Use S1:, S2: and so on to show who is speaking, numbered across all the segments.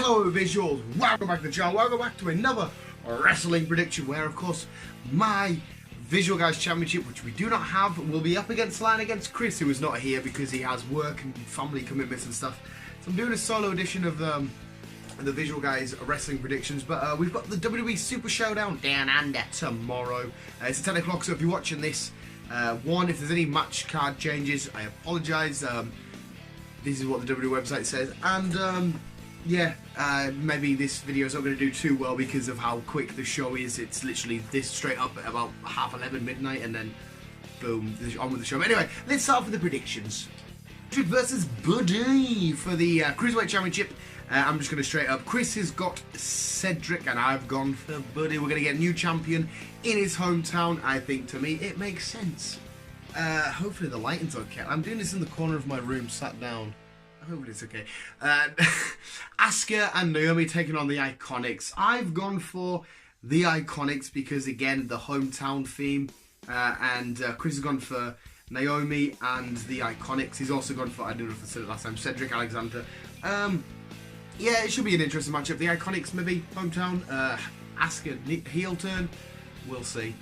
S1: Hello visuals, welcome back to the channel, welcome back to another wrestling prediction where of course my Visual Guys Championship, which we do not have, will be up against line against Chris, who is not here because he has work and family commitments and stuff. So I'm doing a solo edition of the Visual Guys wrestling predictions, but we've got the WWE Super Showdown down under tomorrow. It's at 10 o'clock, so if you're watching this, one, if there's any match card changes, I apologise. This is what the WWE website says, and maybe this video is not going to do too well because of how quick the show is. It's literally this straight up at about 11:30 midnight, and then boom, on with the show. But anyway, let's start with the predictions. Trick versus Buddy for the Cruiserweight Championship. I'm just going to straight up. Chris has got Cedric, and I've gone for Buddy. We're going to get a new champion in his hometown. I think, to me, it makes sense. Hopefully the lighting's okay. I'm doing this in the corner of my room, sat down. Hopefully it's okay. Asuka and Naomi taking on the Iconics. I've gone for the Iconics because, again, the hometown theme. And Chris has gone for Naomi and the Iconics. He's also gone for, I don't know if I said it last time, Cedric Alexander. Yeah, it should be an interesting matchup. The Iconics, maybe, hometown. Asuka heel turn. We'll see.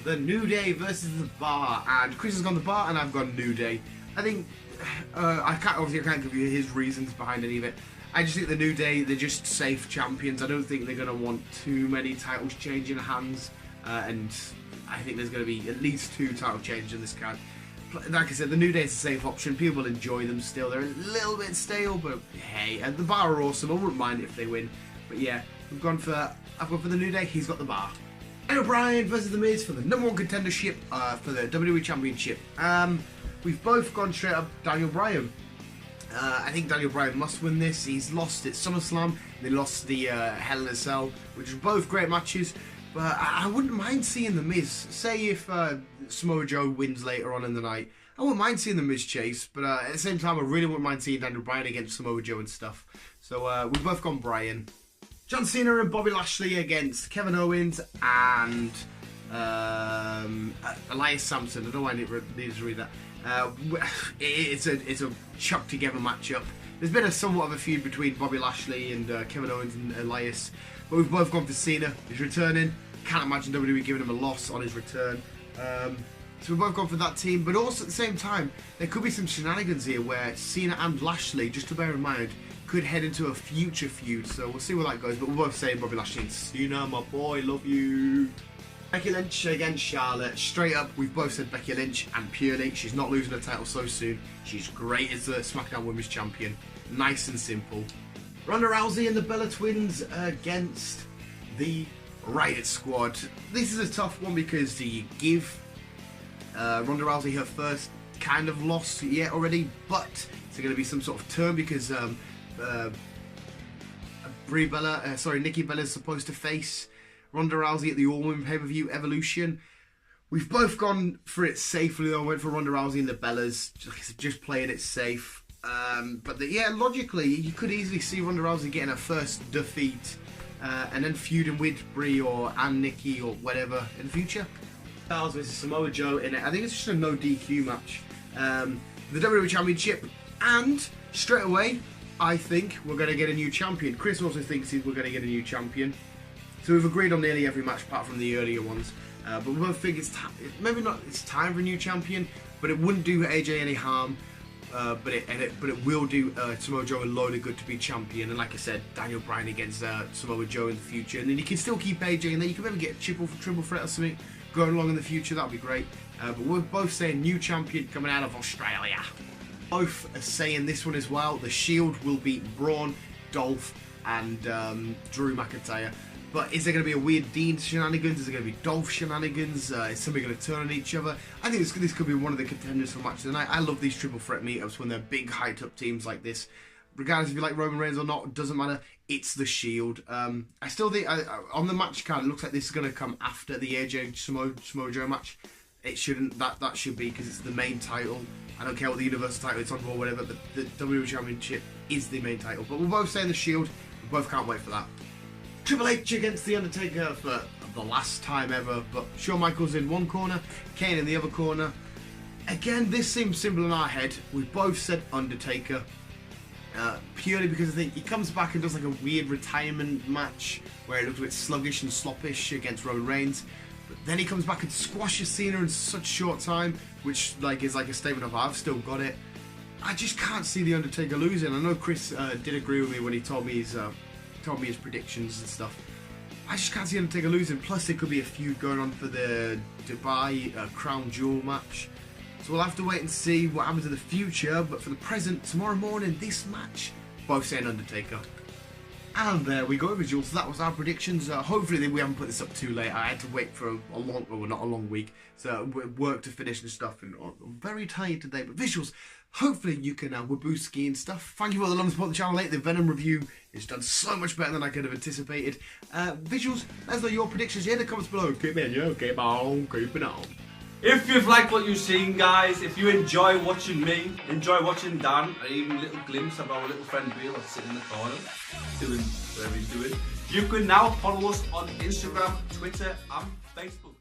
S1: The New Day versus the Bar. And Chris has gone the Bar and I've gone New Day. I think, I can't give you his reasons behind any of it. I just think the New Day, they're just safe champions. I don't think they're going to want too many titles changing hands. And I think there's going to be at least 2 title changes in this card. Like I said, the New Day is a safe option. People will enjoy them still. They're a little bit stale, but hey, the Bar are awesome. I wouldn't mind if they win. But yeah, I've gone for the New Day. He's got the Bar. Daniel Bryan versus The Miz for the #1 contendership for the WWE Championship. We've both gone straight up Daniel Bryan. I think Daniel Bryan must win this. He's lost at SummerSlam. They lost the Hell in a Cell, which are both great matches. But I wouldn't mind seeing The Miz. Say if Samoa Joe wins later on in the night, I wouldn't mind seeing The Miz chase. But at the same time, I really wouldn't mind seeing Daniel Bryan against Samoa Joe and stuff. So we've both gone Bryan. John Cena and Bobby Lashley against Kevin Owens and Elias Sampson. I don't know why I need to read that. It's a chuck together matchup. There's been somewhat of a feud between Bobby Lashley and Kevin Owens and Elias, but we've both gone for Cena. He's returning. Can't imagine WWE giving him a loss on his return. So we've both gone for that team, but also at the same time, there could be some shenanigans here where Cena and Lashley, just to bear in mind, could head into a future feud. So we'll see where that goes. But we're both saying Bobby Lashley and Cena, my boy, love you. Becky Lynch against Charlotte. Straight up, we've both said Becky Lynch, and purely, she's not losing her title so soon. She's great as the SmackDown Women's Champion. Nice and simple. Ronda Rousey and the Bella Twins against the Riot Squad. This is a tough one because do you give Ronda Rousey her first kind of loss yet already? But is there going to be some sort of turn because Nikki Bella is supposed to face Ronda Rousey at the All-Women pay-per-view Evolution. We've both gone for it safely though. I went for Ronda Rousey and the Bellas, just playing it safe. Logically, you could easily see Ronda Rousey getting her first defeat and then feuding with Brie and Nikki or whatever in the future. Styles versus Samoa Joe in it. I think it's just a no DQ match. The WWE Championship, and straight away, I think we're going to get a new champion. Chris also thinks we're going to get a new champion. So we've agreed on nearly every match apart from the earlier ones. But we both think it's time for a new champion, but it wouldn't do AJ any harm. But it will do Samoa Joe a load of good to be champion. And like I said, Daniel Bryan against Samoa Joe in the future. And then you can still keep AJ, and then you can maybe get a triple threat or something going along in the future. That would be great. But we're both saying new champion coming out of Australia. Both are saying this one as well. The Shield will beat Braun, Dolph, and Drew McIntyre. But is there going to be a weird Dean shenanigans? Is there going to be Dolph shenanigans? Is somebody going to turn on each other? I think this could be one of the contenders for match of the night. I love these triple threat meetups when they're big, hyped up teams like this. Regardless if you like Roman Reigns or not, it doesn't matter. It's the Shield. I still think on the match card, it looks like this is going to come after the AJ Samoa Joe match. It shouldn't. That should be because it's the main title. I don't care what the Universal title it's on or whatever. But the WWE Championship is the main title. But we're both saying the Shield. We both can't wait for that. Triple H against The Undertaker for the last time ever, but Shawn Michaels in one corner, Kane in the other corner. Again, this seems simple in our head. We both said Undertaker. purely because I think he comes back and does like a weird retirement match where he looks a bit sluggish and sloppish against Roman Reigns. But then he comes back and squashes Cena in such short time, which like is like a statement of I've still got it. I just can't see The Undertaker losing. I know Chris did agree with me when he told me his predictions and stuff. I just can't see Undertaker losing. Plus, there could be a feud going on for the Dubai Crown Jewel match. So we'll have to wait and see what happens in the future. But for the present, tomorrow morning, this match, both saying Undertaker. And there we go, visuals. So that was our predictions. Hopefully we haven't put this up too late. I had to wait for a long, well, not a long week. So work to finish and stuff. And I'm very tired today. But visuals, hopefully you can Wabooski and stuff. Thank you for the love and support the channel late. The Venom review is done so much better than I could have anticipated. Visuals, let us know your predictions here in the comments below. Keep it on, keep on, keep it on.
S2: If you've liked what you've seen, guys, if you enjoy watching me, enjoy watching Dan, and even a little glimpse of our little friend Bill that's sitting in the corner, doing whatever he's doing, you can now follow us on Instagram, Twitter, and Facebook.